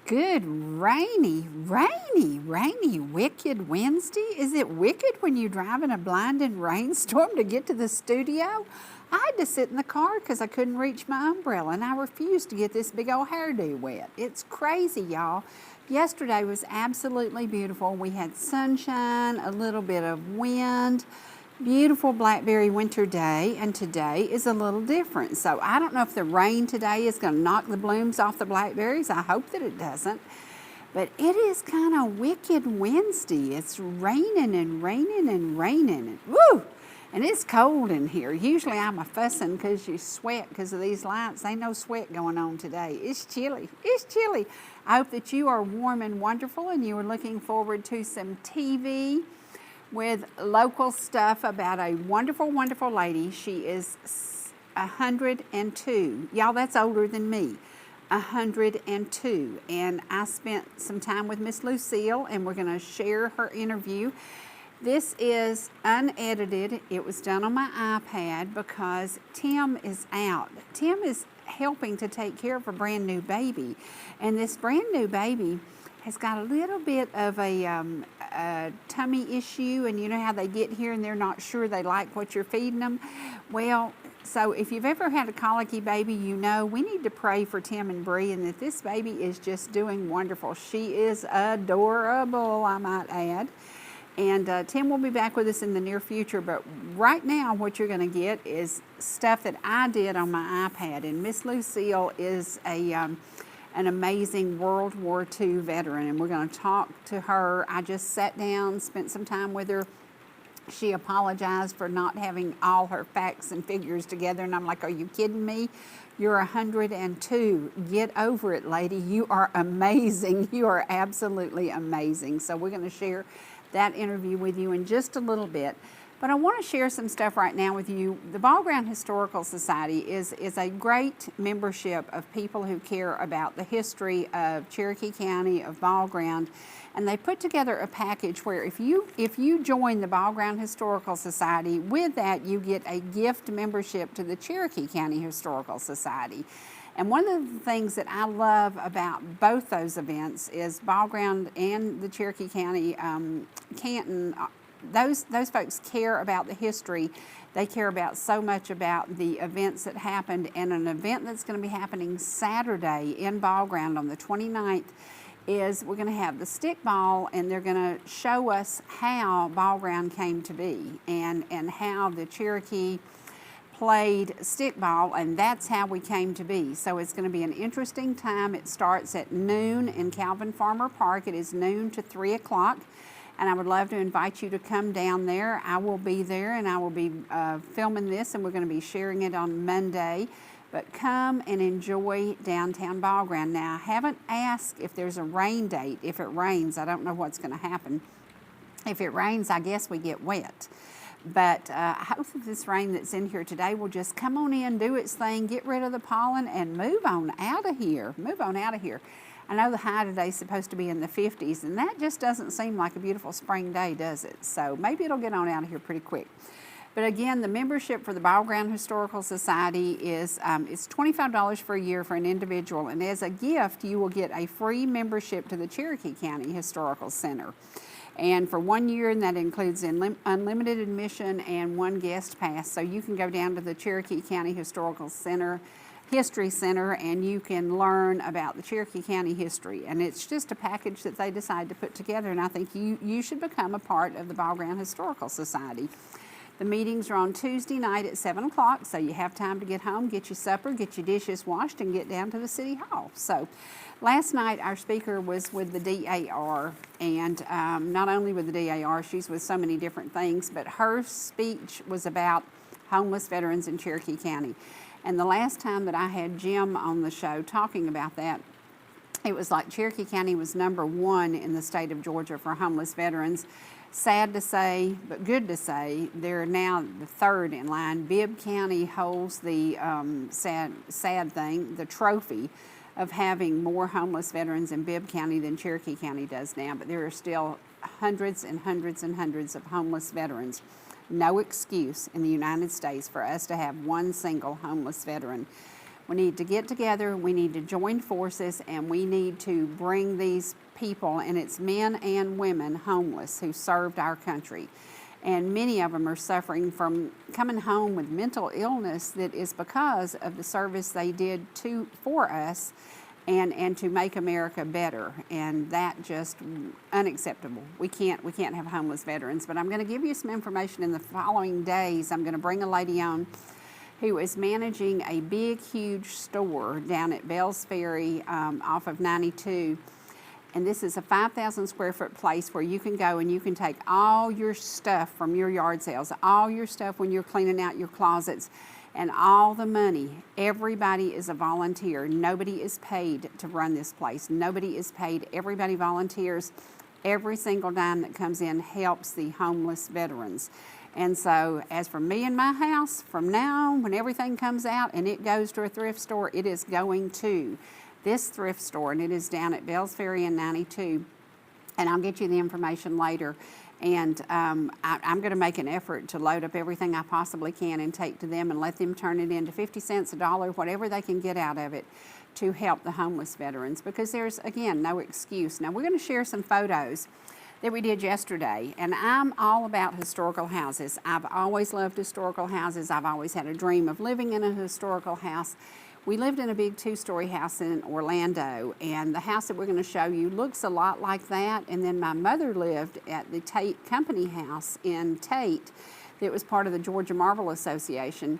Good rainy, wicked Wednesday. Is it wicked when you drive in a blinding rainstorm to get to the studio? I had to sit in the car because I couldn't reach my umbrella and I refused to get this big old hairdo wet. It's crazy, y'all. Yesterday was absolutely beautiful. We had sunshine, a little bit of wind, beautiful blackberry winter day, and today is a little different. So I don't know if the rain today is going to knock the blooms off the blackberries. I hope that it doesn't. But it is kind of wicked Wednesday. It's raining and raining and raining. Woo! And it's cold in here. Usually I'm a fussing because you sweat because of these lights. Ain't no sweat going on today. It's chilly. It's chilly. I hope that you are warm and wonderful and you are looking forward to some TV with local stuff about a wonderful, wonderful lady. She is 102. Y'all, that's older than me. 102. And I spent some time with Miss Lucille, and we're going to share her interview. This is unedited. It was done on my iPad because Tim is out. Tim is helping to take care of a brand new baby. And this brand new baby has got a little bit of a tummy issue, and you know how they get here and they're not sure they like what you're feeding them. Well, so if you've ever had a colicky baby, you know we need to pray for Tim and Bree and that this baby is just doing wonderful. She is adorable, I might add. And Tim will be back with us in the near future, but right now what you're going to get is stuff that I did on my iPad. And Miss Lucille is an amazing World War II veteran, and we're going to talk to her. I just sat down, spent some time with her. She apologized for not having all her facts and figures together, and I'm like, are you kidding me? You're 102. Get over it, lady. You are amazing. You are absolutely amazing. So we're going to share that interview with you in just a little bit. But I want to share some stuff right now with you. The Ball Ground Historical Society is a great membership of people who care about the history of Cherokee County, of Ball Ground, and they put together a package where if you join the Ball Ground Historical Society, with that you get a gift membership to the Cherokee County Historical Society. And one of the things that I love about both those events is Ball Ground and the Cherokee County Canton. Those folks care about the history. They care about so much about the events that happened, and an event that's going to be happening Saturday in Ball Ground on the 29th is we're going to have the stickball, and they're going to show us how Ball Ground came to be and how the Cherokee played stickball, and that's how we came to be. So it's going to be an interesting time. It starts at noon in Calvin Farmer Park. It is noon to 3 o'clock. And I would love to invite you to come down there. I will be there, and I will be filming this, and we're going to be sharing it on Monday. But come and enjoy downtown Ball Ground. Now, I haven't asked if there's a rain date. If it rains, I don't know what's going to happen. If it rains, I guess we get wet. But I hope that this rain that's in here today will just come on in, do its thing, get rid of the pollen, and move on out of here. Move on out of here. I know the high today is supposed to be in the 50s, and that just doesn't seem like a beautiful spring day, does it? So maybe it'll get on out of here pretty quick. But again, the membership for the Ball Ground Historical Society is it's $25 for a year for an individual, and as a gift, you will get a free membership to the Cherokee County Historical Center. And for 1 year, and that includes unlimited admission and one guest pass. So you can go down to the Cherokee County Historical Center, History Center, and you can learn about the Cherokee County history. And it's just a package that they decide to put together, and I think you should become a part of the Ball Ground Historical Society. The meetings are on Tuesday night at 7 o'clock, so you have time to get home, get your supper, get your dishes washed, and get down to the City Hall. So last night our speaker was with the DAR, and not only with the DAR, she's with so many different things, but her speech was about homeless veterans in Cherokee County. And the last time that I had Jim on the show talking about that, it was like Cherokee County was #1 in the state of Georgia for homeless veterans. Sad to say, but good to say, they're now the third in line. Bibb County holds the sad thing, the trophy of having more homeless veterans in Bibb County than Cherokee County does now, but there are still hundreds and hundreds and hundreds of homeless veterans. No excuse in the United States for us to have one single homeless veteran. We need to get together, we need to join forces, and we need to bring these people, and it's men and women, homeless, who served our country. And many of them are suffering from coming home with mental illness that is because of the service they did for us and to make America better. And that just unacceptable. We can't have homeless veterans. But I'm going to give you some information in the following days. I'm going to bring a lady on who is managing a big, huge store down at Bells Ferry off of 92. And this is a 5,000 square foot place where you can go and you can take all your stuff from your yard sales, all your stuff when you're cleaning out your closets, and all the money. Everybody is a volunteer. Nobody is paid to run this place. Nobody is paid. Everybody volunteers. Every single dime that comes in helps the homeless veterans. And so as for me and my house, from now on, when everything comes out and it goes to a thrift store, it is going to this thrift store, and it is down at Bells Ferry and 92. And I'll get you the information later. And I'm going to make an effort to load up everything I possibly can and take to them and let them turn it into 50 cents, a dollar, whatever they can get out of it to help the homeless veterans, because there's, again, no excuse. Now, we're going to share some photos that we did yesterday, and I'm all about historical houses. I've always loved historical houses. I've always had a dream of living in a historical house. We lived in a big 2-story house in Orlando, and the house that we're going to show you looks a lot like that. And then my mother lived at the Tate Company house in Tate that was part of the Georgia Marble Association,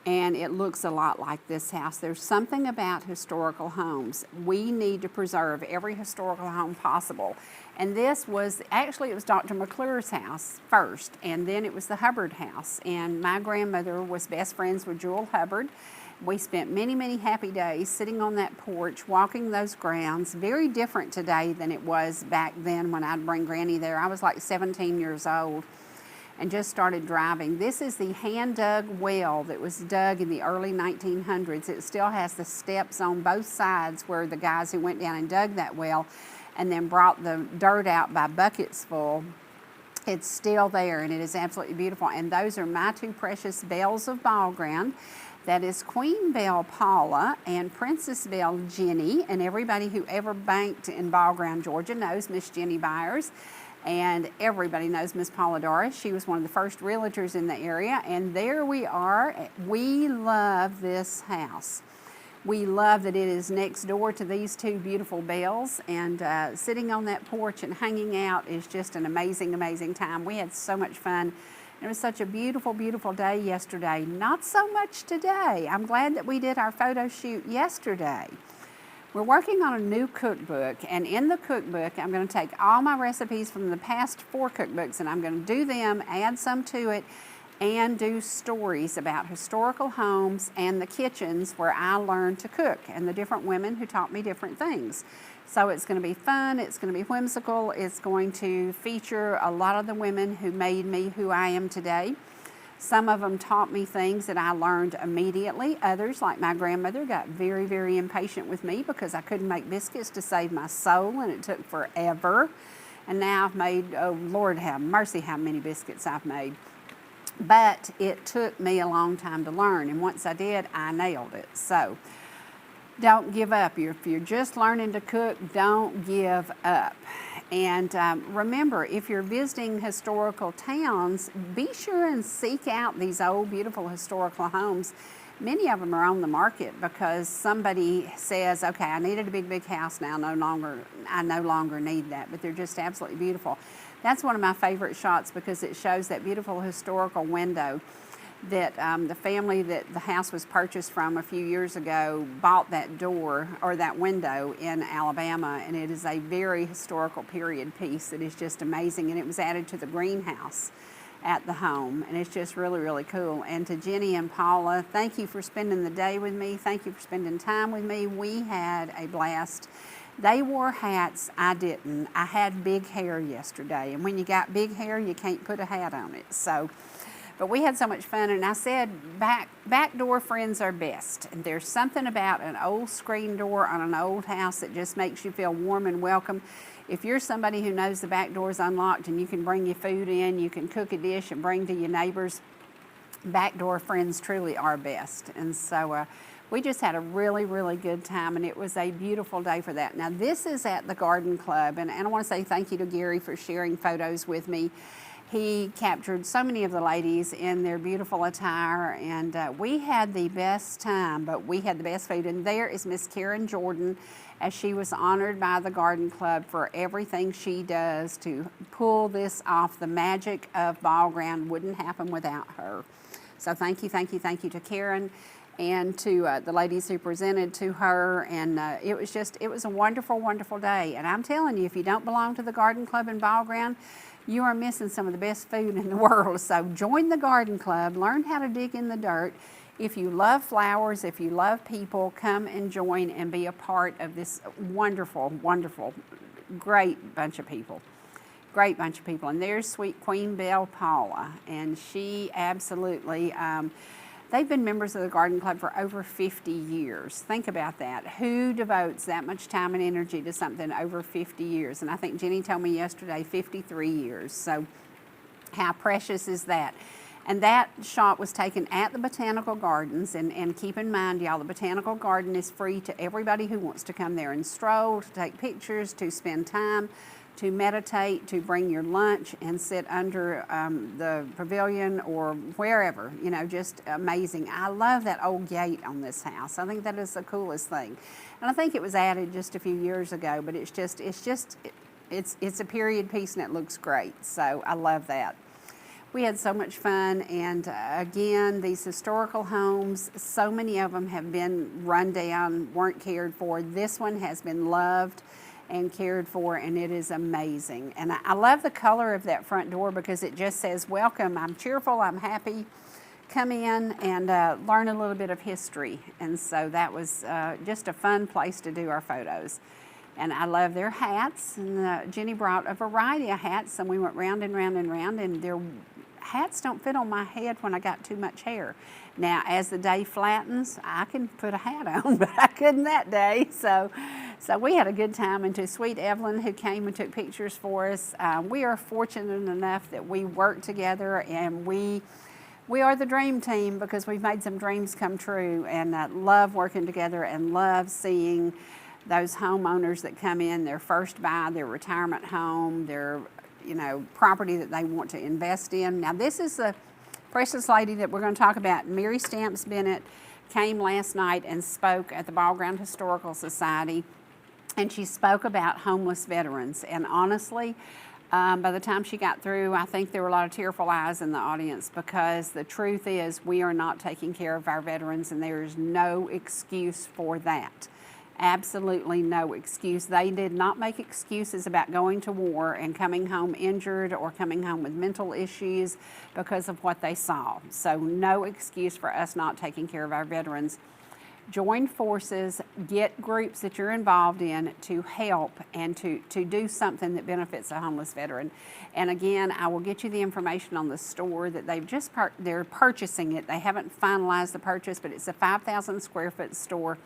and it looks a lot like this house. There's something about historical homes. We need to preserve every historical home possible. And this was, actually it was Dr. McClure's house first, and then it was the Hubbard house. And my grandmother was best friends with Jewel Hubbard. We spent many, many happy days sitting on that porch, walking those grounds. Very different today than it was back then when I'd bring Granny there. I was like 17 years old and just started driving. This is the hand-dug well that was dug in the early 1900s. It still has the steps on both sides where the guys who went down and dug that well and then brought the dirt out by buckets full. It's still there, and it is absolutely beautiful. And those are my two precious bells of ball ground. That is Queen Belle Paula and Princess Belle Jenny, and everybody who ever banked in Ball Ground, Georgia knows Miss Jenny Byers, and everybody knows Miss Paula Doris. She was one of the first realtors in the area, and there we are. We love this house. We love that it is next door to these two beautiful bells, and sitting on that porch and hanging out is just an amazing, amazing time. We had so much fun. It was such a beautiful, beautiful day yesterday. Not so much today. I'm glad that we did our photo shoot yesterday. We're working on a new cookbook, and in the cookbook, I'm going to take all my recipes from the past 4 cookbooks, and I'm going to do them, add some to it, and do stories about historical homes and the kitchens where I learned to cook, and the different women who taught me different things. So it's going to be fun, it's going to be whimsical, it's going to feature a lot of the women who made me who I am today. Some of them taught me things that I learned immediately. Others, like my grandmother, got very, very impatient with me because I couldn't make biscuits to save my soul, and it took forever. And now I've made, oh Lord have mercy, how many biscuits I've made. But it took me a long time to learn, and once I did, I nailed it. So don't give up. If you're just learning to cook, don't give up. And remember, if you're visiting historical towns, be sure and seek out these old, beautiful historical homes. Many of them are on the market because somebody says, okay, I needed a big, big house now. I no longer need that, but they're just absolutely beautiful. That's one of my favorite shots because it shows that beautiful historical window that the family that the house was purchased from a few years ago bought that door or that window in Alabama, and it is a very historical period piece that is just amazing, and it was added to the greenhouse at the home, and it's just really, really cool. And to Jenny and Paula, thank you for spending the day with me. Thank you for spending time with me. We had a blast. They wore hats, I didn't. I had big hair yesterday, and when you got big hair, you can't put a hat on it. But we had so much fun, and I said backdoor friends are best. And there's something about an old screen door on an old house that just makes you feel warm and welcome. If you're somebody who knows the back door is unlocked and you can bring your food in, you can cook a dish and bring to your neighbors, backdoor friends truly are best. And so we just had a really, really good time, and it was a beautiful day for that. Now, this is at the Garden Club, and I want to say thank you to Gary for sharing photos with me. He captured so many of the ladies in their beautiful attire, and we had the best time, but we had the best food. And there is Miss Karen Jordan, as she was honored by the Garden Club for everything she does to pull this off. The magic of Ball Ground wouldn't happen without her. So thank you, thank you, thank you to Karen and to the ladies who presented to her. And it was a wonderful, wonderful day. And I'm telling you, if you don't belong to the Garden Club in Ball Ground, you are missing some of the best food in the world. So join the Garden Club, learn how to dig in the dirt. If you love flowers, if you love people, come and join and be a part of this wonderful, wonderful, great bunch of people. Great bunch of people. And there's sweet Queen Belle Paula, and she absolutely, they've been members of the Garden Club for over 50 years. Think about that. Who devotes that much time and energy to something over 50 years? And I think Jenny told me yesterday, 53 years. So how precious is that? And that shot was taken at the Botanical Gardens. And keep in mind, y'all, the Botanical Garden is free to everybody who wants to come there and stroll, to take pictures, to spend time, to meditate, to bring your lunch and sit under the pavilion or wherever, you know, just amazing. I love that old gate on this house. I think that is the coolest thing. And I think it was added just a few years ago, but it's a period piece and it looks great. So I love that. We had so much fun, and again, these historical homes, so many of them have been run down, weren't cared for. This one has been loved and cared for, and it is amazing. And I love the color of that front door because it just says, welcome, I'm cheerful, I'm happy, come in and learn a little bit of history. And so that was just a fun place to do our photos. And I love their hats, and Jenny brought a variety of hats, and we went round and round and round, and their hats don't fit on my head when I got too much hair. Now, as the day flattens, I can put a hat on, but I couldn't that day. So we had a good time. And to sweet Evelyn, who came and took pictures for us, we are fortunate enough that we work together, and we are the dream team because we've made some dreams come true, and love working together and love seeing those homeowners that come in, their first buy, their retirement home, their property that they want to invest in. Now, this is the precious lady that we're going to talk about. Mary Stamps Bennett came last night and spoke at the Ball Ground Historical Society, and she spoke about homeless veterans. And honestly, by the time she got through, I think there were a lot of tearful eyes in the audience, because the truth is we are not taking care of our veterans, and there is no excuse for that. Absolutely no excuse. They did not make excuses about going to war and coming home injured or coming home with mental issues because of what they saw. So no excuse for us not taking care of our veterans. Join forces, get groups that you're involved in to help and to do something that benefits a homeless veteran. And again, I will get you the information on the store that they're purchasing it. They haven't finalized the purchase, but it's a 5,000 square foot store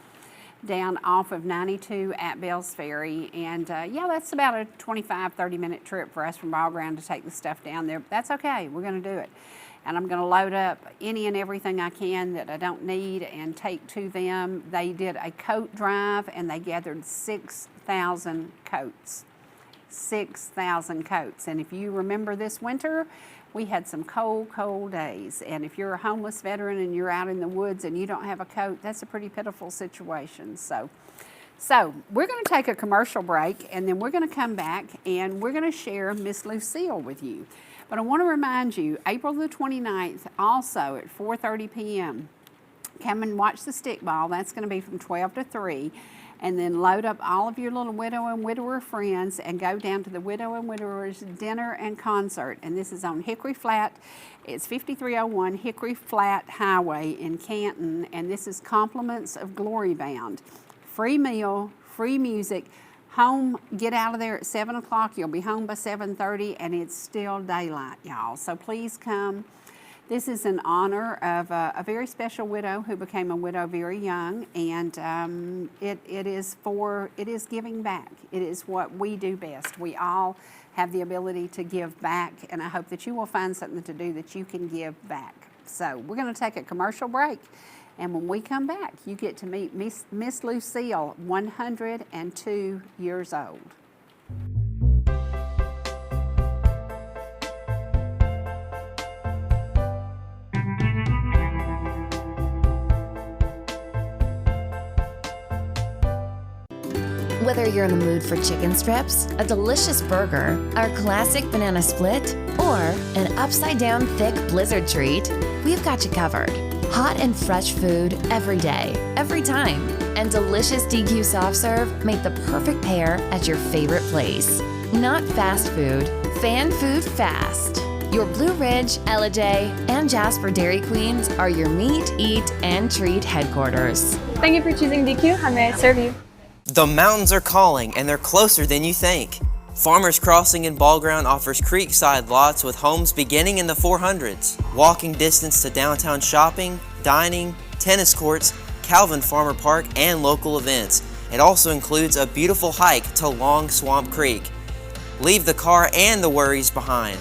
down off of 92 at Bells Ferry. And yeah, that's about a 25-30 minute trip for us from Ball Ground to take the stuff down there. But that's okay, we're gonna do it. And I'm gonna load up any and everything I can that I don't need and take to them. They did a coat drive and they gathered 6,000 coats. 6,000 coats. And if you remember this winter, we had some cold, cold days. And if you're a homeless veteran and you're out in the woods and you don't have a coat, that's a pretty pitiful situation. So we're going to take a commercial break, and then we're going to come back and we're going to share Miss Lucille with you. But I want to remind you, April the 29th, also at 4:30 p.m., come and watch the stickball. That's going to be from 12 to 3. And then load up all of your little widow and widower friends and go down to the Widow and Widower's dinner and concert. And this is on Hickory Flat. It's 5301 Hickory Flat Highway in Canton. And this is Compliments of Glory Bound. Free meal, free music. Home, get out of there at 7 o'clock. You'll be home by 7:30, and it's still daylight, y'all. So please come. This is in honor of a very special widow who became a widow very young, and it is giving back. It is what we do best. We all have the ability to give back, and I hope that you will find something to do that you can give back. So we're going to take a commercial break, And when we come back, you get to meet Miss Lucille, 102 years old. Whether you're in the mood for chicken strips, a delicious burger, our classic banana split, or an upside-down thick blizzard treat, we've got you covered. Hot and fresh food every day, every time, and delicious DQ soft serve make the perfect pair at your favorite place. Not fast food, fan food fast. Your Blue Ridge, Ellijay, and Jasper Dairy Queens are your meet, eat, and treat headquarters. Thank you for choosing DQ. How may I serve you? The mountains are calling, and they're closer than you think. Farmers Crossing in Ball Ground offers creekside lots with homes beginning in the 400s. Walking distance to downtown shopping, dining, tennis courts, Calvin Farmer Park, and local events. It also includes a beautiful hike to Long Swamp Creek. Leave the car and the worries behind.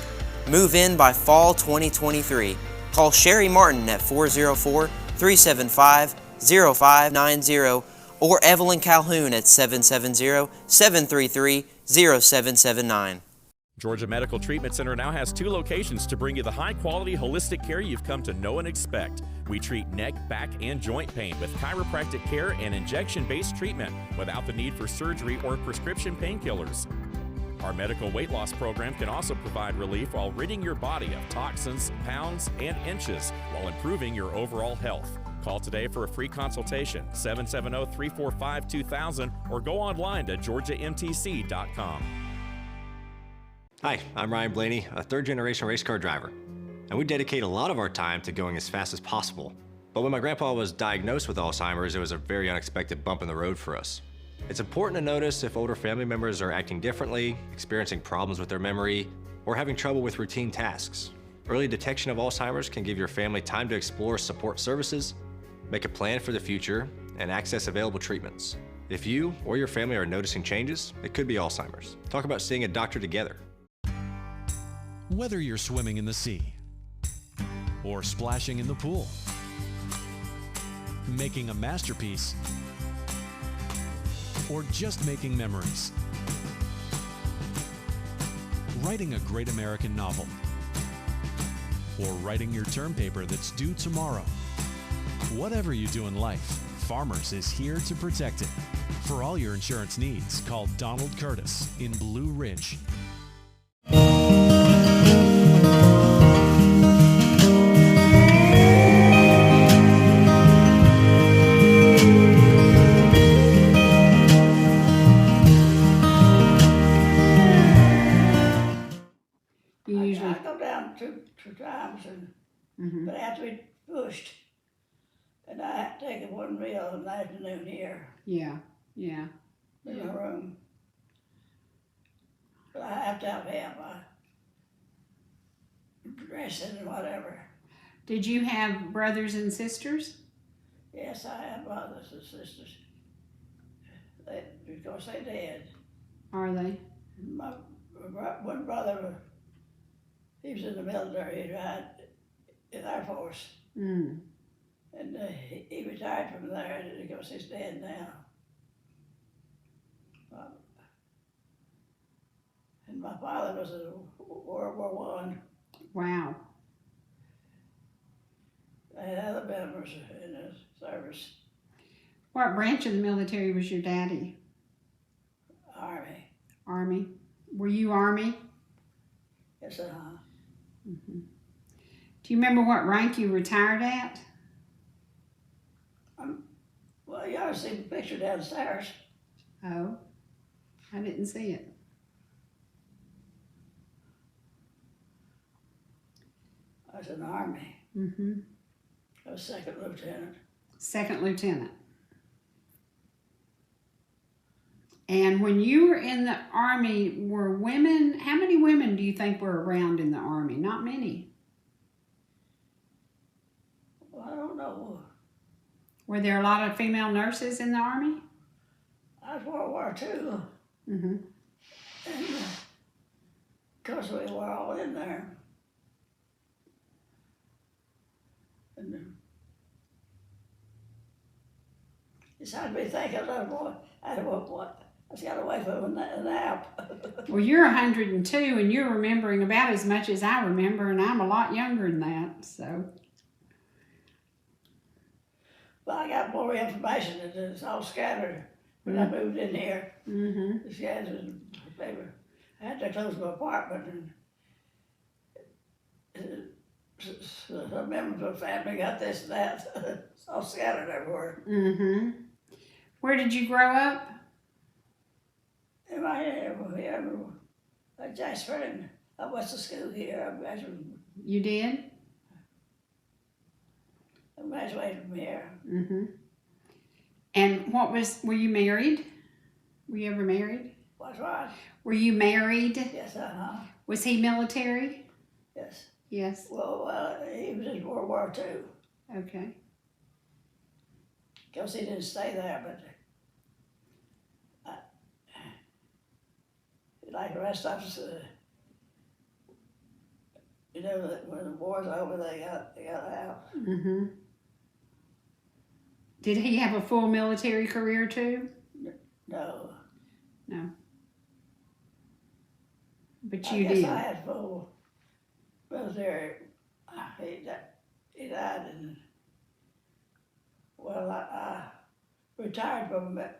Move in by fall 2023. Call Cherie Martin at 404-375-0590 or Evelyn Calhoun at 770-733-0779. Georgia Medical Treatment Center now has 2 locations to bring you the high-quality holistic care you've come to know and expect. We treat neck, back, and joint pain with chiropractic care and injection-based treatment without the need for surgery or prescription painkillers. Our medical weight loss program can also provide relief while ridding your body of toxins, pounds, and inches while improving your overall health. Call today for a free consultation, 770-345-2000, or go online to georgiamtc.com. Hi, I'm Ryan Blaney, a third-generation race car driver, and we dedicate a lot of our time to going as fast as possible. But when my grandpa was diagnosed with Alzheimer's, it was a very unexpected bump in the road for us. It's important to notice if older family members are acting differently, experiencing problems with their memory, or having trouble with routine tasks. Early detection of Alzheimer's can give your family time to explore support services, make a plan for the future, and access available treatments. If you or your family are noticing changes, it could be Alzheimer's. Talk about seeing a doctor together. Whether you're swimming in the sea or splashing in the pool, making a masterpiece, or just making memories, writing a great American novel, or writing your term paper that's due tomorrow. Whatever you do in life, Farmers is here to protect it. For all your insurance needs, call Donald Curtis in Blue Ridge. I go down two times, but after we pushed, and I had to take one meal in the afternoon here. Yeah. In my room. But I have to have dressing and whatever. Did you have brothers and sisters? Yes, I have brothers and sisters. Because they're dead. Are they? My one brother, he was in the military. He died in the Air Force. Mm. And he retired from there because he's dead now. And my father was in World War I. Wow. I had other members in the service. What branch of the military was your daddy? Army. Army. Were you Army? Yes, Mm-hmm. Do you remember what rank you retired at? Well, you ought to see the picture downstairs. Oh, I didn't see it. I was in the Army. Mm-hmm. I was second lieutenant. Second lieutenant. And when you were in the Army, were women, how many women do you think were around in the Army? Not many. Well, I don't know. Were there a lot of female nurses in the Army? I was World War II. Mm-hmm. And of course we were all in there. And It's hard to be thinking of that boy. I just got away from a nap. Well, you're 102 and you're remembering about as much as I remember, and I'm a lot younger than that, so. Well, I got more information that it's all scattered when I moved in here. Mm-hmm. The scattered in the paper. I had to close my apartment, and some members of the family got this and that. It's all scattered everywhere. Mm-hmm. Where did you grow up? In my area, Jasper, and I went to school here. You did? I graduated from here. Mm-hmm. And were you married? Were you ever married? What's right? Were you married? Yes, uh-huh. Was he military? Yes. Yes. Well, he was in World War II. Okay. Because he didn't stay there, but like the rest of us, you know, that when the war's over, they got out. Mm-hmm. Did he have a full military career too? No. No. But I you guess did. I had full military. He died in, well, I retired from it.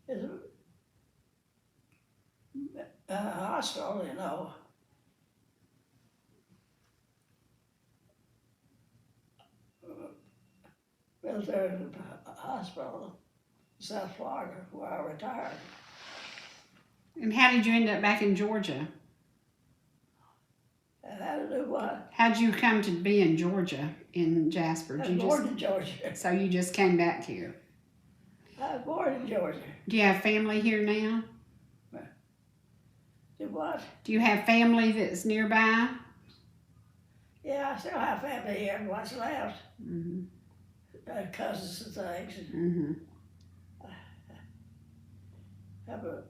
It's a hospital, you know. Military hospital, South Florida, where I retired. And how did you end up back in Georgia? And how to do what? How'd you come to be in Georgia, in Jasper? I Did was you born in Georgia. so you just came back here? I was born in Georgia. Do you have family here now? Do what? Do you have family that's nearby? Yeah, I still have family here and what's left. Mm-hmm. Cousins and things. Mm-hmm. I have a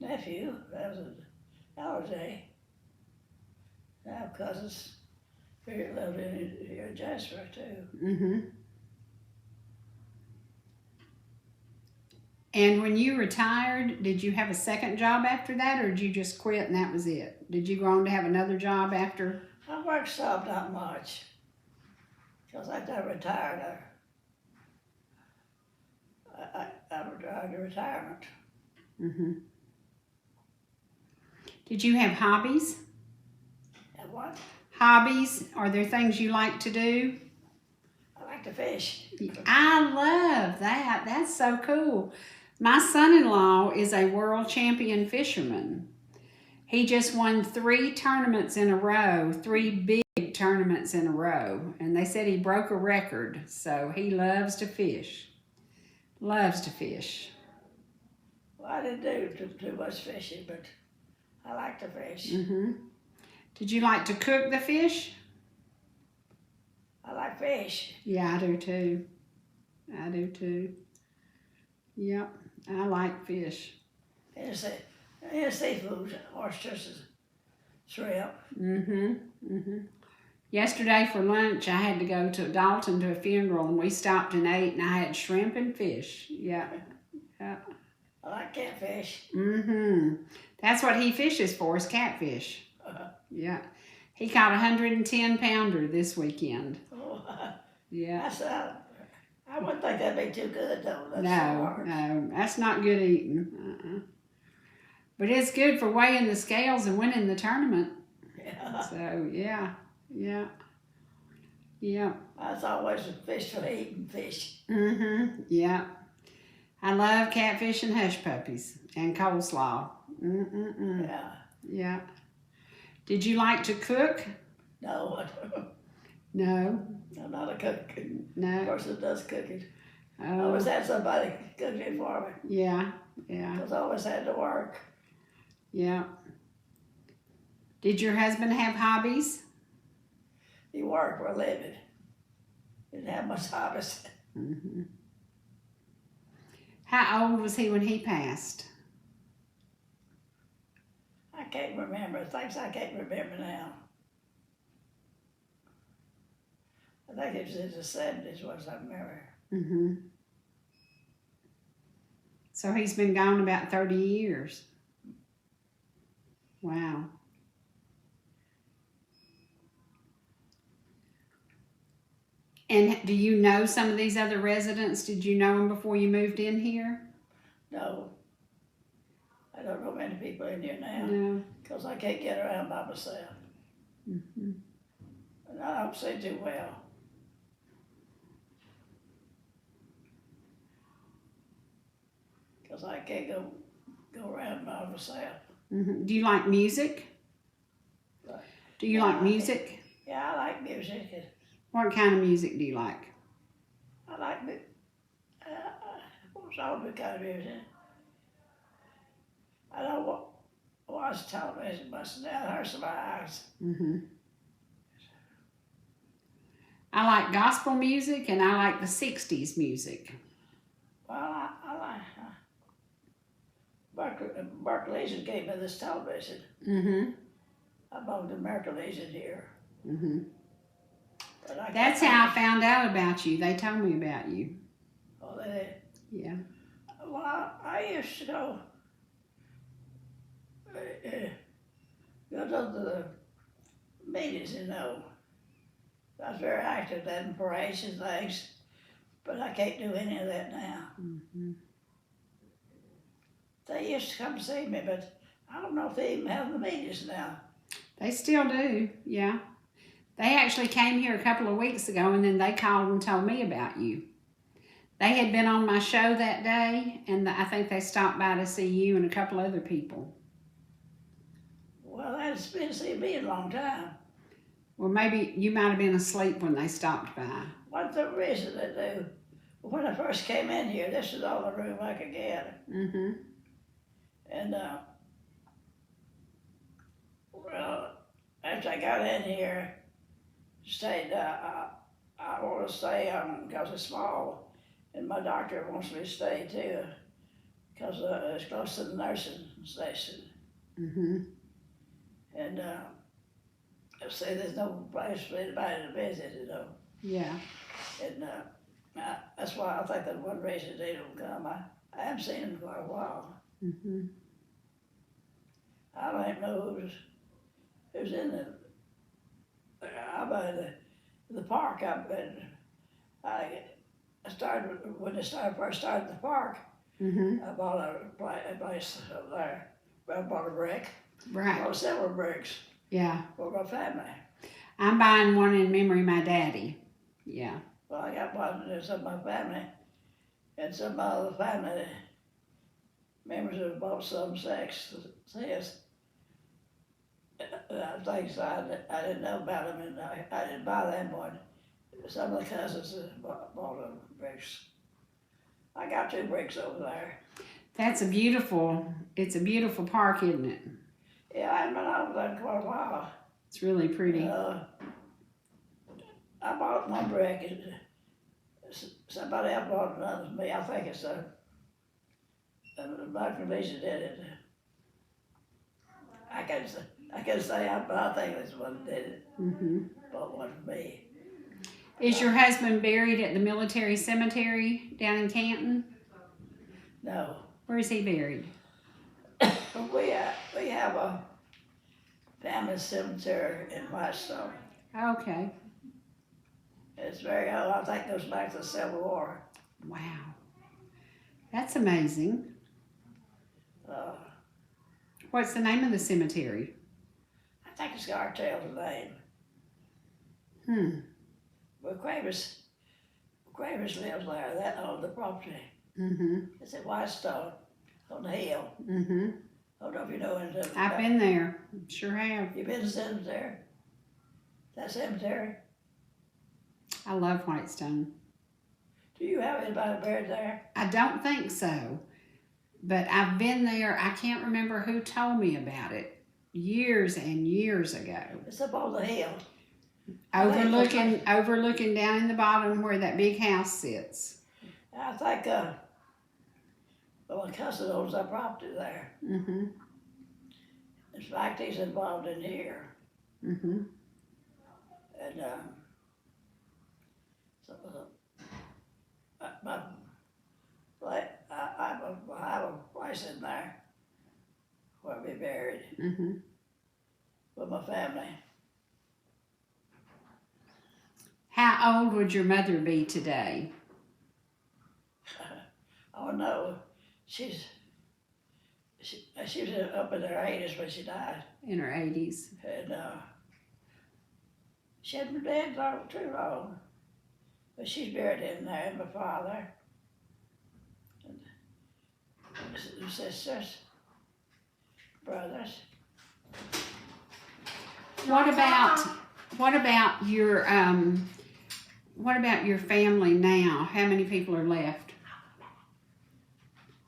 nephew, that was an Ellijay. I have cousins who live here in Jasper too. Mm-hmm. And when you retired, did you have a second job after that, or did you just quit and that was it? Did you go on to have another job after? I worked some, not much, because I retired. I retired to retirement. Mm-hmm. Did you have hobbies? And what? Hobbies? Are there things you like to do? I like to fish. I love that. That's so cool. My son-in-law is a world champion fisherman. He just won 3 tournaments in a row, 3 big tournaments in a row. And they said he broke a record. So he loves to fish. Loves to fish. Well, I didn't do too much fishing, but I like to fish. Mm-hmm. Did you like to cook the fish? I like fish. Yeah, I do too. I do too. Yep, I like fish. And seafood, oysters, shrimp. Mm-hmm. Mm-hmm. Yesterday for lunch, I had to go to Dalton to a funeral, and we stopped and ate, and I had shrimp and fish. Yeah. Yeah. I like catfish. Mm-hmm. That's what he fishes for, is catfish. Yeah. He caught a 110-pounder this weekend. Yeah. I wouldn't think that'd be too good, though. That's so No, hard. no, that's not good eating. But it's good for weighing the scales and winning the tournament. Yeah. So, yeah, yeah, yeah. That's always a fish for eating fish. Mm-hmm, yeah. I love catfish and hush puppies and coleslaw. Mm-mm-mm. Yeah. Yeah. Did you like to cook? No, No, I'm not a cook. no. Person does cooking. I Oh, always had somebody cook it for me. yeah, yeah, Because I always had to work. yeah. Did your husband have hobbies? He worked for a living. Didn't have much hobbies. Mm-hmm. How old was he when he passed? can't remember. Things I can't remember now. I think it was in the 70s, was I remember. Mm-hmm. So he's been gone about 30 years. Wow. And do you know some of these other residents? Did you know them before you moved in here? No. I don't know many people in here now. No. Because I can't get around by myself. Mm-hmm. And I don't see too well. Because I can't go around by myself. Mm-hmm. Do you like music? Right. Do you like music? Yeah, I like music. What kind of music do you like? I like what's all the kind of music. I don't watch television much now. It hurts my eyes. Mm-hmm. I like gospel music and I like the 60s music. Well, I like Mark Legion gave me this television. Mm-hmm. I bought the Mark Legion here. Mm-hmm. But That's how I found out about you. They told me about you. Oh, they did? Yeah. Well, I used to go to the meetings, you know. I was very active then in parades and things, but I can't do any of that now. Mm-hmm. They used to come see me, but I don't know if they even have the meetings now. They still do, yeah. They actually came here a couple of weeks ago and then they called and told me about you. They had been on my show that day and I think they stopped by to see you and a couple other people. Well, that's been seeing me in a long time. Well, maybe you might have been asleep when they stopped by. What's the reason they do? When I first came in here, this is all the room I could get. Mm-hmm. And, well, after I got in here, stayed, I want to stay because it's small, and my doctor wants me to stay too, because it's close to the nursing station. Mm-hmm. And say there's no place for anybody to visit, you know. Yeah. And that's why I think that's one reason they don't come. I haven't seen them for a while. Mm-hmm. I don't even know who's in the park. I started when they first started the park. Mm-hmm. I bought a place up there. I bought a brick. Right. I bought several bricks Yeah. for my family. I'm buying one in memory of my daddy. Yeah. Well, I got one of some of my family, and some of my other family members have bought some sex. Says things I didn't know about them, and I didn't buy them one. Some of the cousins bought them bricks. I got 2 bricks over there. It's a beautiful park, isn't it? Yeah, I haven't been over there in quite a while. It's really pretty. I bought one brick, and somebody else bought another for me. I think it's my provision did it. I can say I think it's one that did it. Mm-hmm. Bought one for me. Is your husband buried at the military cemetery down in Canton? No. Where is he buried? We have a family cemetery in Whitestone. Okay. It's very old. I think it goes back to the Civil War. Wow. That's amazing. What's the name of the cemetery? I think it's Gartell's name. But Quavers lives there. That owned the property. Mm-hmm. It's at Whitestone on the hill. Mm-hmm. I don't know if you know anything about it. I've been there. Sure have. You been to the cemetery? That cemetery? I love Whitestone. Do you have anybody buried there? I don't think so. But I've been there. I can't remember who told me about it years and years ago. It's up on the hill. Overlooking down in the bottom where that big house sits. I think, my cousin owns that property there. Mm-hmm. it's like he's involved in here. Mm-hmm. And so, my, I have a place in there where I'll be buried Mm-hmm. with my family. How old would your mother be today? Oh no, she was up in her 80s when she died, In her 80s. and she hadn't been dead too long, but she's buried in there. And my father, and sisters, brothers. What about your family now? How many people are left?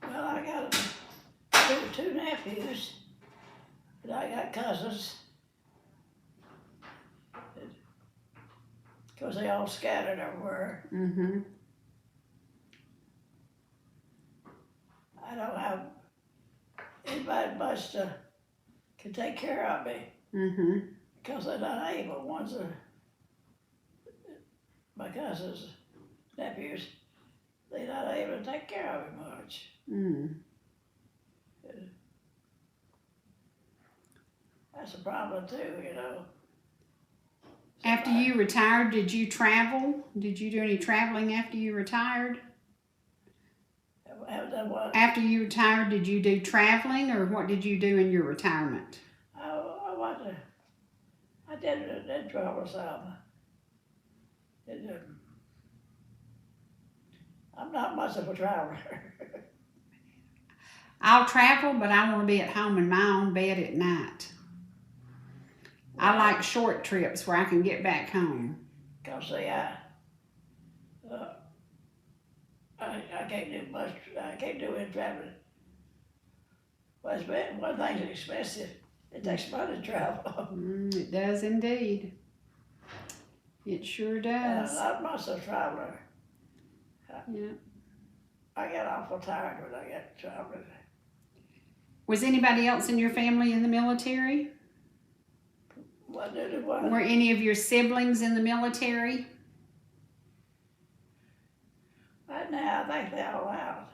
Well, I got two nephews, and I got cousins. Because they all scattered everywhere. Mm-hmm. I don't have anybody much can take care of me. Mm-hmm. Because they're not able. One's my cousins, nephews, they're not able to take care of me much. Mm. That's a problem too, you know. After you retired, did you travel? Did you do any traveling after you retired? Have done what? After you retired, did you do traveling, or what did you do in your retirement? I did travel some. I'm not much of a traveler. I'll travel, but I want to be at home in my own bed at night. I like short trips where I can get back home. Cause see, I can't do much. I can't do any traveling. Well, one thing's expensive. It takes money to travel. It does indeed. It sure does. I'm not a traveler. Yeah. I get awful tired when I get traveling. Was anybody else in your family in the military? What did it was? Were any of your siblings in the military? Right now, I think they're all out.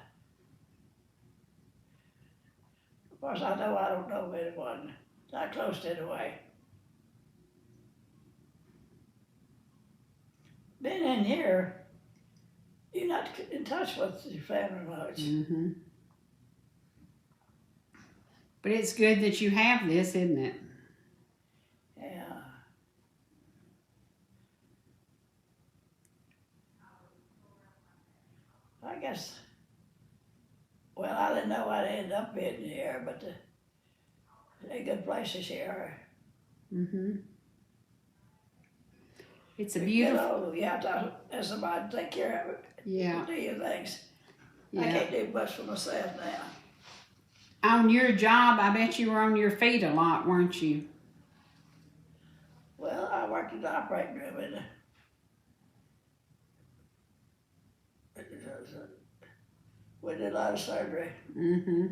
Of course, I don't know anyone. Not close anyway. Being in here, you're not in touch with your family much. Mm-hmm. But it's good that you have this, isn't it? Yeah. I guess, well, I didn't know I'd end up in here, but they're good places here. Mm-hmm. It's a You beautiful. you have to have somebody to take care of it. Yeah. Do your things. I Yeah. can't do much for myself now. On your job, I bet you were on your feet a lot, weren't you? Well, I worked in the operating room and we did a lot of surgery. Mm-hmm.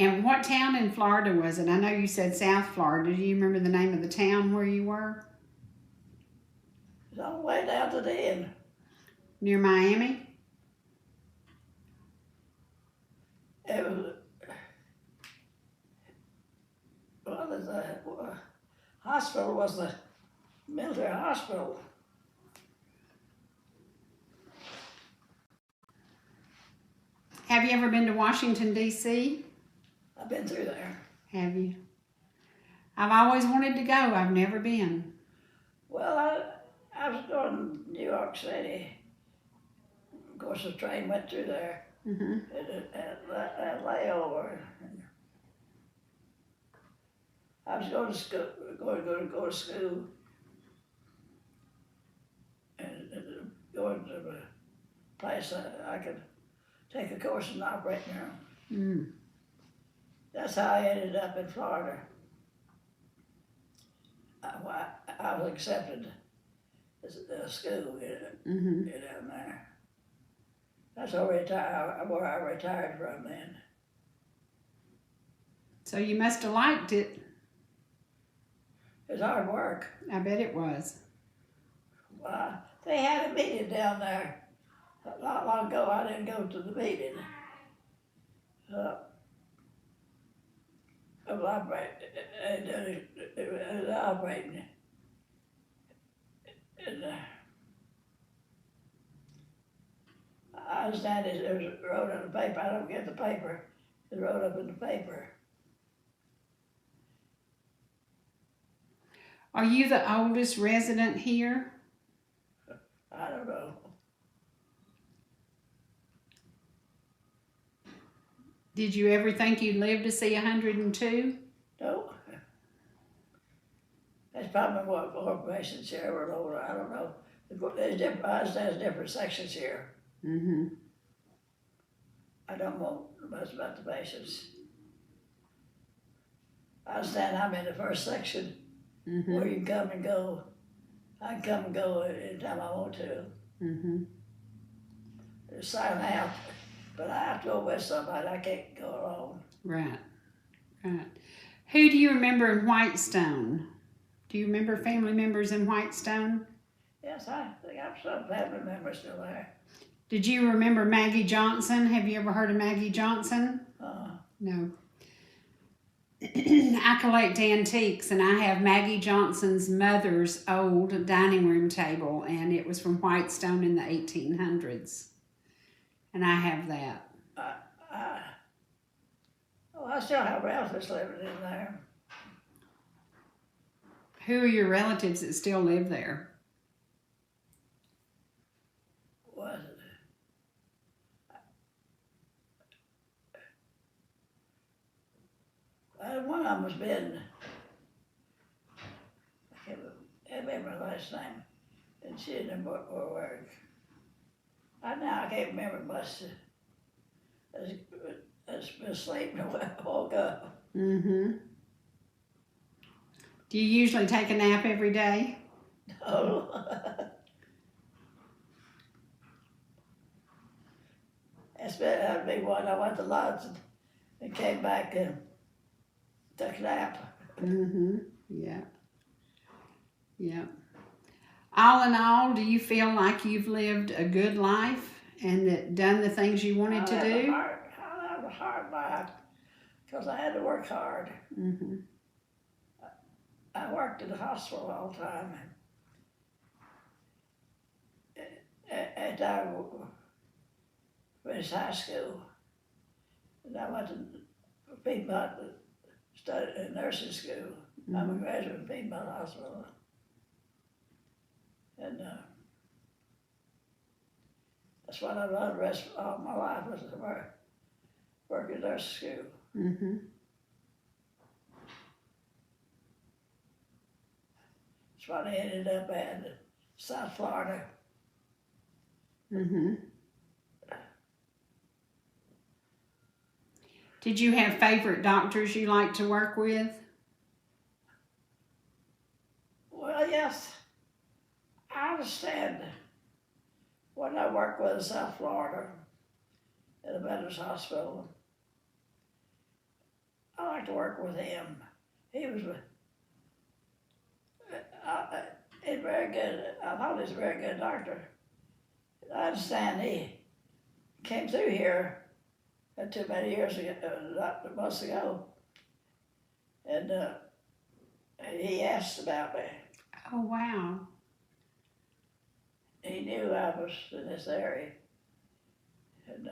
And what town in Florida was it? I know you said South Florida. Do you remember the name of the town where you were? It's all the way down to the end. Near Miami? It was, well, the hospital was the military hospital. Have you ever been to Washington, D.C.? I've been through there. Have you? I've always wanted to go. I've never been. Well, I was going to New York City. Of course, the train went through there. Mm-hmm. At layover. I was going to school, go to school, and going to a place I could take a course in operating room. Mm. That's how I ended up in Florida. I was accepted at school Mm-hmm. down there. That's where I retired from then. So you must have liked it. It's hard work. I bet it was. They had a meeting down there not long ago. I didn't go to the meeting. It was operating. And, I understand it was wrote in the paper. I don't get the paper. It wrote up in the paper. Are you the oldest resident here? I don't know. Did you ever think you'd live to see 102? No. That's probably what corporations here were older. I don't know. There's different sections here. Mm-hmm. I don't know much about the patients. I understand I'm in the first section where you can come and go. I can come and go anytime I want to. Mm-hmm. Sign out, but I have to go with somebody. I can't go alone. Right, right. Who do you remember in Whitestone? Do you remember family members in Whitestone? Yes, I think I have some family members still there. Did you remember Maggie Johnson? Have you ever heard of Maggie Johnson? No. I collect antiques, and I have Maggie Johnson's mother's old dining room table, and it was from Whitestone in the 1800s. And I have that. I still have relatives living in there. Who are your relatives that still live there? Was it? One of them has been, I can't remember her last name, and she didn't work. I can't remember much. I've been sleeping when I woke up. Mm-hmm. Do you usually take a nap every day? No. That'd be one. I went to lunch and came back and took a nap. Mm-hmm. Yeah. Yeah. All in all, do you feel like you've lived a good life and that done the things you wanted to do? I had a hard life because I had to work hard. Mm-hmm. I worked in the hospital all the time. And I finished high school. And I went to Piedmont, studied in nursing school. I'm a graduate of Piedmont Hospital. And that's what I done the rest of all my life was to work in nursing school. Mm-hmm. That's what I ended up at South Florida. Mm-hmm. Did you have favorite doctors you like to work with? Well, yes. I understand. When I worked with in South Florida at a Veterans Hospital, I like to work with him. He was he's very good. I thought he was a very good doctor. I understand he came through here not too many years ago, not months ago, and he asked about me. Oh, wow. He knew I was in this area, and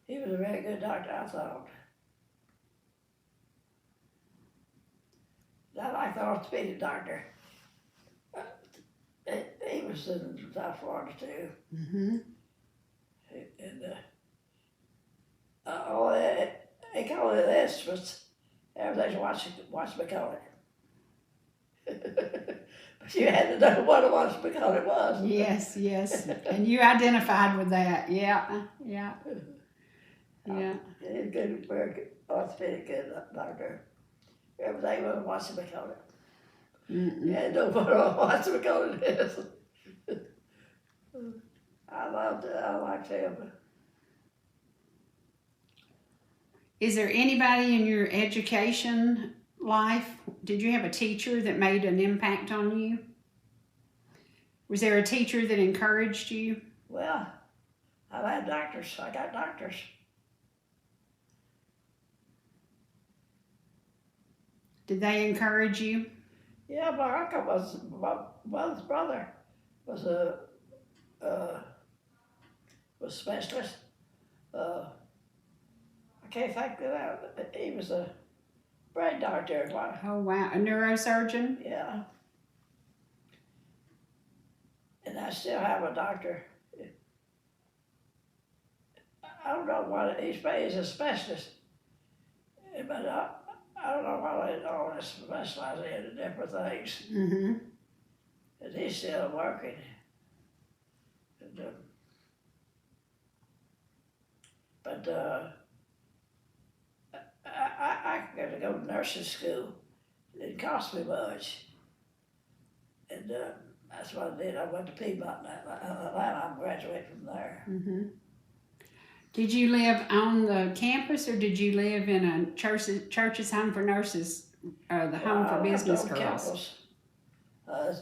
he was a very good doctor, I thought. I like the orthopedic doctor. He was in South Florida too. Mm-hmm. And all that, they call it this was everything's watch me call it. But you had to know what a watch me call it was. Yes, yes. And you identified with that. Yeah, yeah. Yeah. He's a good, very good orthopedic good doctor. Everything was a watch me call it. You had to know what a watch me call it is. I liked him. Is there anybody in your education life, did you have a teacher that made an impact on you? Was there a teacher that encouraged you? Well, I've had doctors. I got doctors. Did they encourage you? Yeah, my uncle was, my mother's brother was a specialist. I can't think of that. He was a brain doctor. Oh, wow. A neurosurgeon? Yeah. And I still have a doctor. I don't know what he's a specialist, but I don't know what they all specialize in different things. Mm-hmm. And he's still working. And, I got to go to nursing school. It didn't cost me much. And that's what I did. I went to Piedmont, Atlanta. I graduated from there. Mm-hmm. Did you live on the campus, or did you live in a church's home for nurses, the home for business girls? Campus.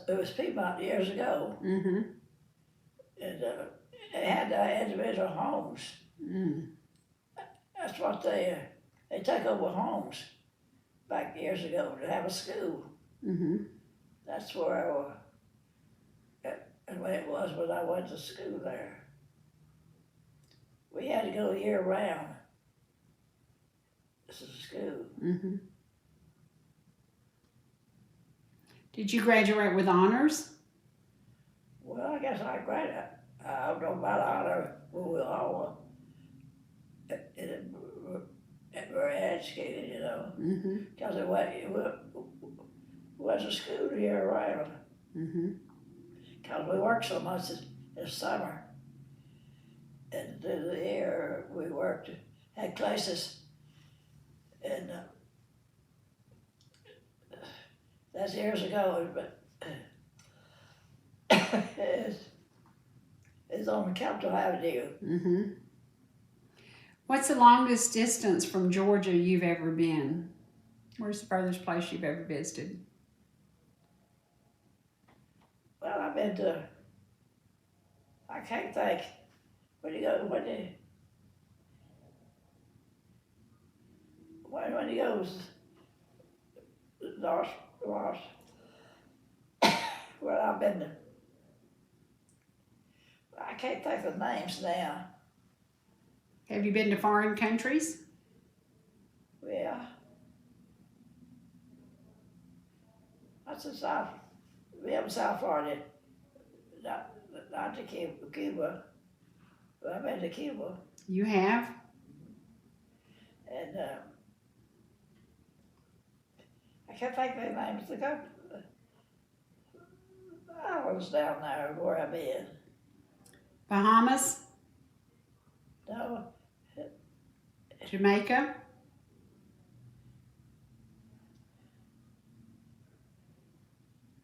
It was Piedmont years ago. Mm-hmm. And they had individual homes. Mm. That's what they took over homes back years ago to have a school. Mm-hmm. That's where the way it was when I went to school there. We had to go year round. This is school. Mm-hmm. Did you graduate with honors? Well, I guess I graduated. I don't know about honor. We all very educated, you know, because it was a school year round. Because we worked so much in the summer. And through the year we worked, had classes, and that's years ago, but it's on Capitol Avenue. Mm-hmm. What's the longest distance from Georgia you've ever been? Where's the furthest place you've ever visited? Well, I've been to, I can't think. When you go, when he goes north, well, I've been to, I can't think of names now. Have you been to foreign countries? Yeah. That's in South, we have South Florida, not to Cuba. But I've been to Cuba. You have? And I can't think of their names. I was down there where I've been. Bahamas? No. Jamaica?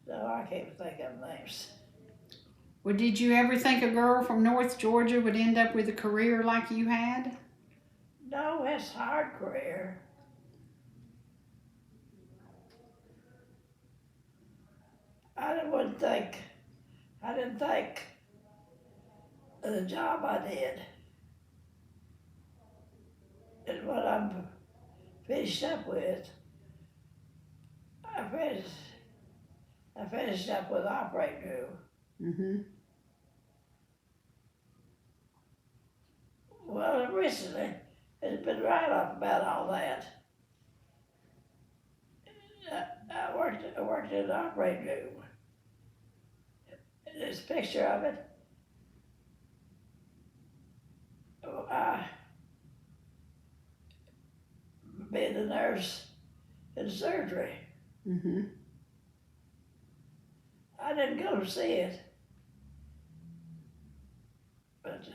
No, I can't think of names. Well, did you ever think a girl from North Georgia would end up with a career like you had? No, it's a hard career. I didn't think of the job I did. And what I'm finished up with, I finished up with operating room. Mm-hmm. Well, recently, it's been right up about all that. I worked in the operating room. There's a picture of it. Being the nurse in surgery. Mm-hmm. I didn't go to see it, but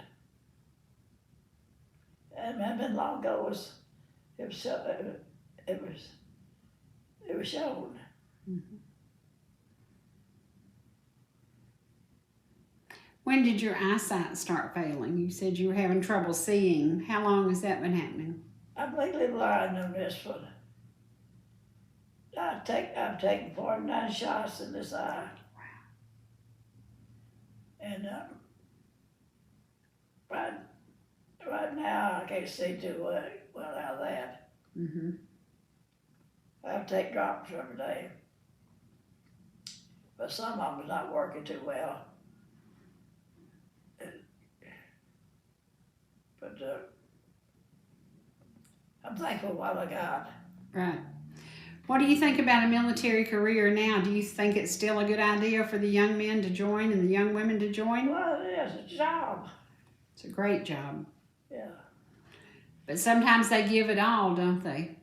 it been long ago. It was shown. Mm-hmm. When did your eyesight start failing? You said you were having trouble seeing. How long has that been happening? I'm legally blind on this one. I've taken 49 shots in this eye. And right now I can't see too well out of that. Mm-hmm. I have to take drops every day. But some of them is not working too well. But I'm thankful for what I got. Right. What do you think about a military career now? Do you think it's still a good idea for the young men to join and the young women to join? Well, it is a job. It's a great job. Yeah. But sometimes they give it all, don't they?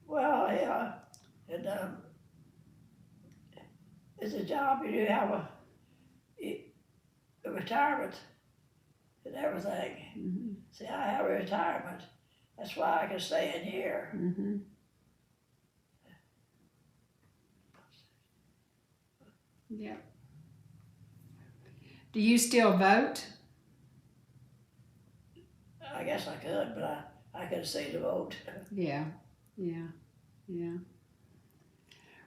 Well, yeah. And it's a job. You do have a retirement and everything. Mm-hmm. See, I have a retirement. That's why I can stay in here. Mm-hmm. Yeah. Do you still vote? I guess I could, but I could see the vote. Yeah.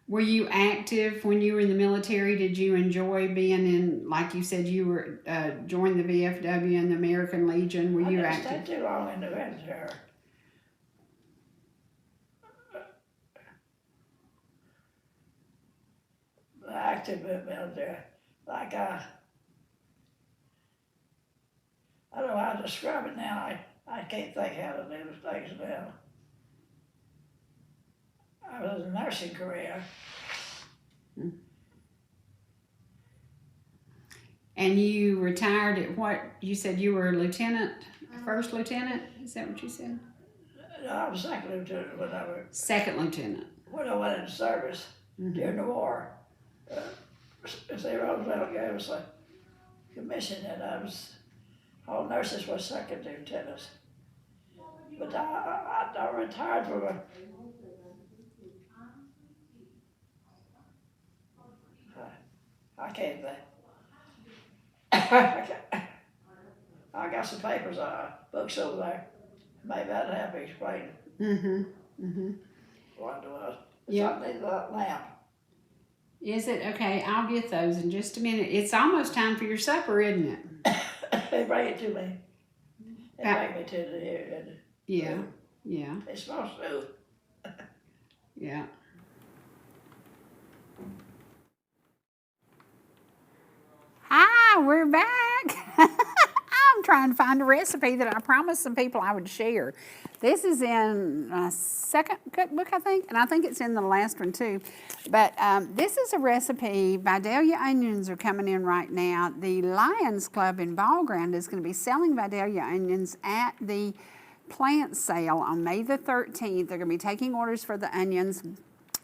Were you active when you were in the military? Did you enjoy being in, like you said, you were joined the VFW and the American Legion? Were you I active? didn't stay too long in the military. Active in the military, like I don't know how to describe it now. I can't think how to do the things now. I was in a nursing career. And you retired at what? You said you were a lieutenant, first lieutenant? Is that what you said? No, I was second lieutenant Second lieutenant. when I went into service during the war. They Roosevelt gave us a commission, and all nurses were second lieutenants. But I retired from a I can't think. I got some papers, books over there. Maybe that'd help me explain what it was. Yeah. Something that lamp. Is it? Okay, I'll get those in just a minute. It's almost time for your supper, isn't it? They bring it to me. They bring me to the here. Yeah. They smell soup. Yeah. Hi, we're back. I'm trying to find a recipe that I promised some people I would share. This is in my second cookbook, I think, and I think it's in the last one too. But this is a recipe. Vidalia onions are coming in right now. The Lions Club in Ball Ground is going to be selling Vidalia onions at the plant sale on May the 13th. They're going to be taking orders for the onions,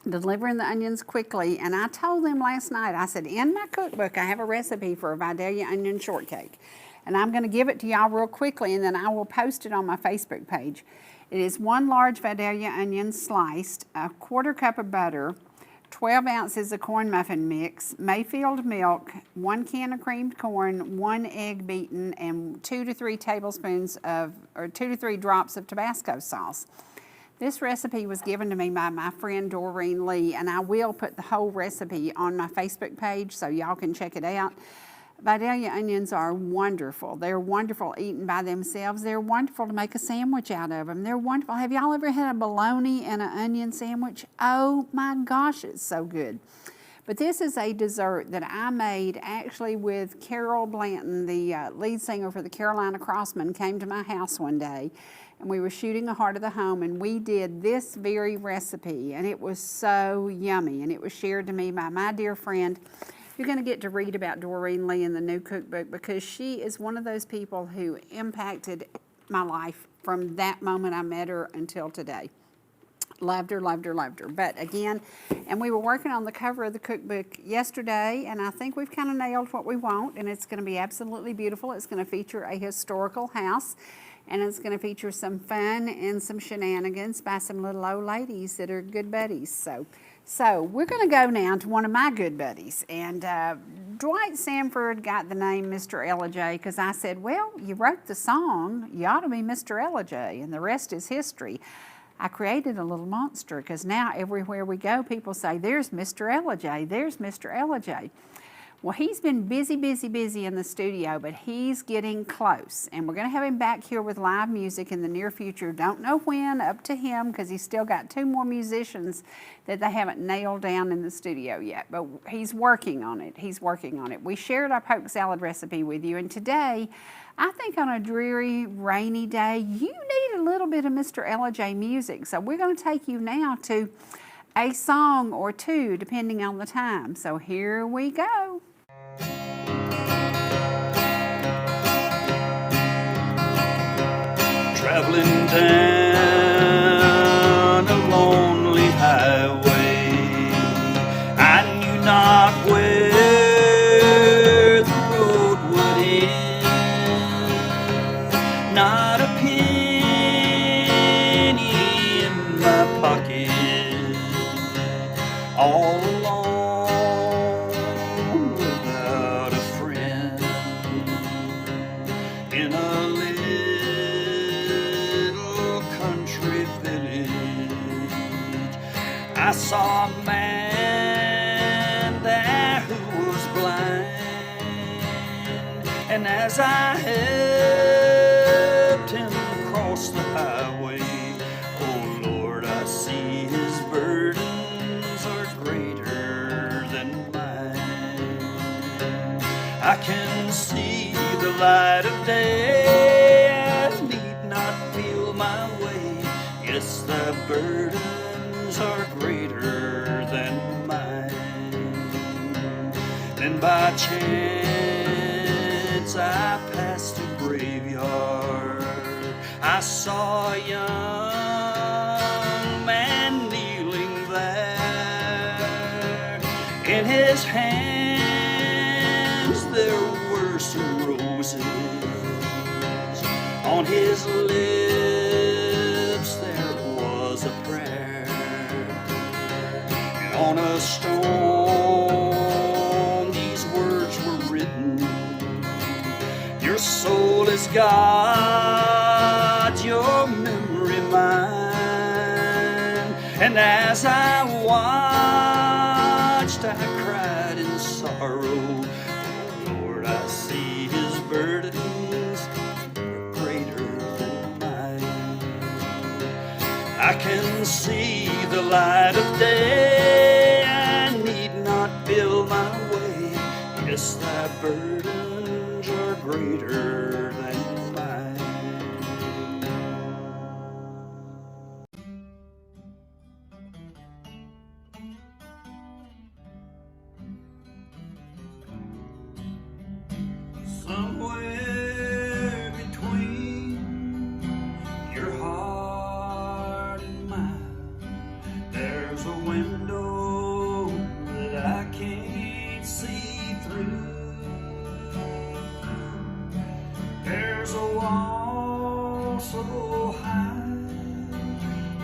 delivering the onions quickly. And I told them last night, I said, in my cookbook, I have a recipe for a Vidalia onion shortcake. And I'm going to give it to y'all real quickly, and then I will post it on my Facebook page. It is 1 large Vidalia onion sliced, a 1/4 cup of butter, 12 ounces of corn muffin mix, Mayfield milk, 1 can of creamed corn, 1 egg beaten, and 2 to 3 tablespoons of, or 2 to 3 drops of Tabasco sauce. This recipe was given to me by my friend Doreen Lee, and I will put the whole recipe on my Facebook page so y'all can check it out. Vidalia onions are wonderful. They're wonderful eaten by themselves. They're wonderful to make a sandwich out of them. They're wonderful. Have y'all ever had a bologna and an onion sandwich? Oh my gosh, it's so good. But this is a dessert that I made actually with Carol Blanton, the lead singer for the Carolina Crossmen, came to my house one day. And we were shooting a Heart of the Home, and we did this very recipe, and it was so yummy. And it was shared to me by my dear friend. You're going to get to read about Doreen Lee in the new cookbook because she is one of those people who impacted my life from that moment I met her until today. Loved her, loved her, loved her. But again, and we were working on the cover of the cookbook yesterday, and I think we've kind of nailed what we want, and it's going to be absolutely beautiful. It's going to feature a historical house, and it's going to feature some fun and some shenanigans by some little old ladies that are good buddies. So So we're going to go now to one of my good buddies. And Dwight Sanford got the name Mr. Ellijay because I said, well, you wrote the song, you ought to be Mr. Ellijay, and the rest is history. I created a little monster because now everywhere we go, people say, there's Mr. Ellijay, there's Mr. Ellijay. Well, he's been busy in the studio, but he's getting close. And we're going to have him back here with live music in the near future. Don't know when, up to him, because he's still got 2 more musicians that they haven't nailed down in the studio yet. But he's working on it. He's working on it. We shared our poke salad recipe with you, and today, I think on a dreary, rainy day, you need a little bit of Mr. Ellijay music. So we're going to take you now to a song or 2, depending on the time. So here we go. Traveling down a lonely highway, I knew not where the road would end. Not a penny in my pocket, all alone without a friend. In a I saw a man there who was blind, and as I helped him cross the highway, oh Lord, I see his burdens are greater than mine. I can see the light of day, I need not feel my way. Yes, the burdens are greater than mine. Then by chance I passed a graveyard. I saw a young man kneeling there. In his hands there were some roses. On his lips there was a prayer. On a stone these words were written: your soul is God, your memory mine. And as I watched, I cried in sorrow. Oh Lord, I see his burdens are greater than mine. I can see the light of day, I need not build my way. Yes, thy burdens are greater than mine. Somewhere between your heart and mine, there's a window that I can't see through. There's a wall so high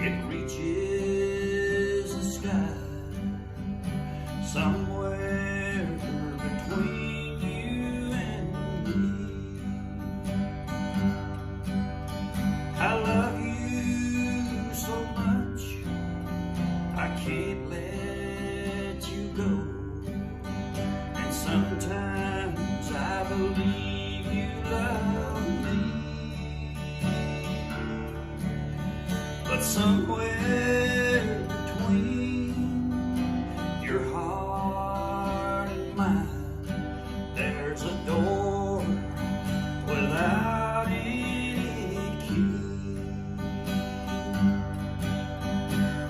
it reaches the sky. Somewhere between you and me, I love you so much I can't let you go. And sometimes I believe you love me, but somewhere between your heart and mine, there's a door without any key.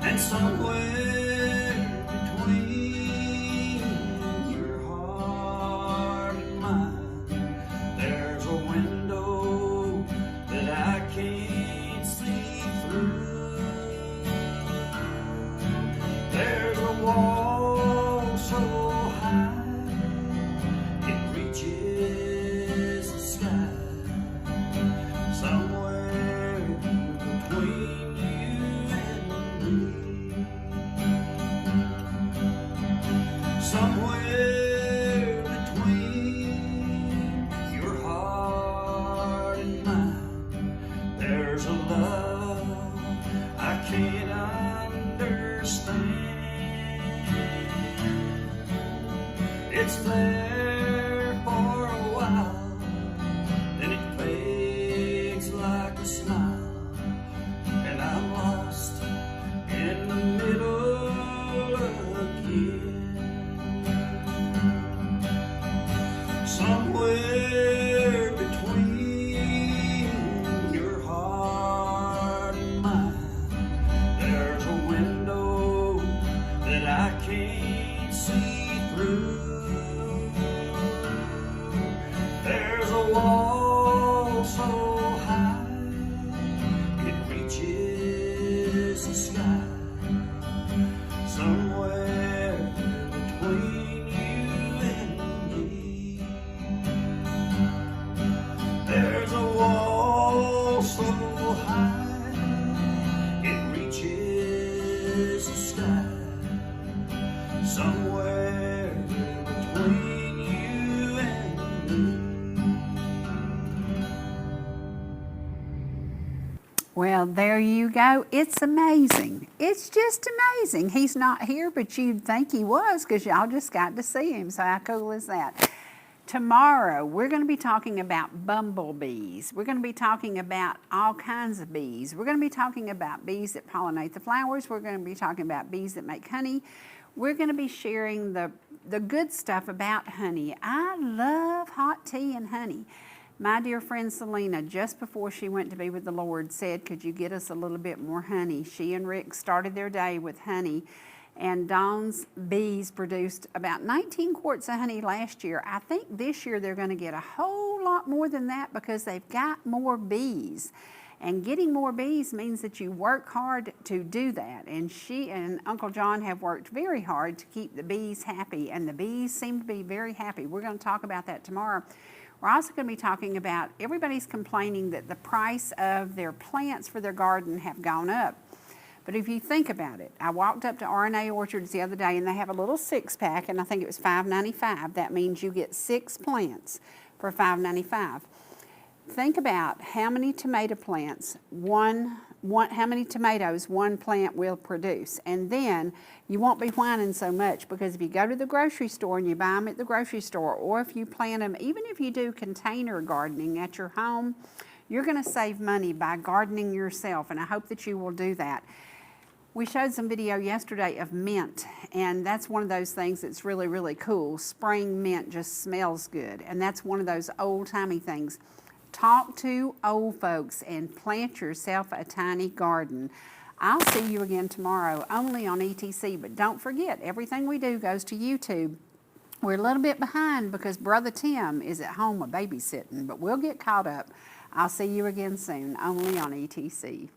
And somewhere between your heart and mine, there's a window that I can't see through. There's a wall so high it reaches the sky. Somewhere between you and me. Somewhere between your heart and mine, there's a love I can't understand. It's there for a while, then it fades like a smile, and I'm lost in the middle again. Somewhere between your heart and mine, there's a window that I can't see through. There's a wall so high it reaches the sky. Somewhere between you and me, there's a wall so high it reaches the sky. Somewhere between you and me. Well, there you go. It's amazing. It's just amazing. He's not here, but you'd think he was because y'all just got to see him. So how cool is that? Tomorrow, we're going to be talking about bumblebees. We're going to be talking about all kinds of bees. We're going to be talking about bees that pollinate the flowers. We're going to be talking about bees that make honey. We're going to be sharing the good stuff about honey. I love hot tea and honey. My dear friend Selena, just before she went to be with the Lord, said, could you get us a little bit more honey? She and Rick started their day with honey, and Dawn's bees produced about 19 quarts of honey last year. I think this year they're going to get a whole lot more than that because they've got more bees. And getting more bees means that you work hard to do that. And she and Uncle John have worked very hard to keep the bees happy, and the bees seem to be very happy. We're going to talk about that tomorrow. We're also going to be talking about everybody's complaining that the price of their plants for their garden have gone up. But if you think about it, I walked up to R&A Orchards the other day and they have a little 6-pack, and I think it was $5.95. That means you get 6 plants for $5.95. Think about how many tomato plants how many tomatoes one plant will produce, and then you won't be whining so much, because if you go to the grocery store and you buy them at the grocery store, or if you plant them, even if you do container gardening at your home, you're going to save money by gardening yourself, and I hope that you will do that. We showed some video yesterday of mint, and that's one of those things that's really, really cool. Spring mint just smells good, and that's one of those old-timey things. Talk to old folks and plant yourself a tiny garden. I'll see you again tomorrow, only on ETC, but don't forget, everything we do goes to YouTube. We're a little bit behind because Brother Tim is at home babysitting, but we'll get caught up. I'll see you again soon, only on ETC.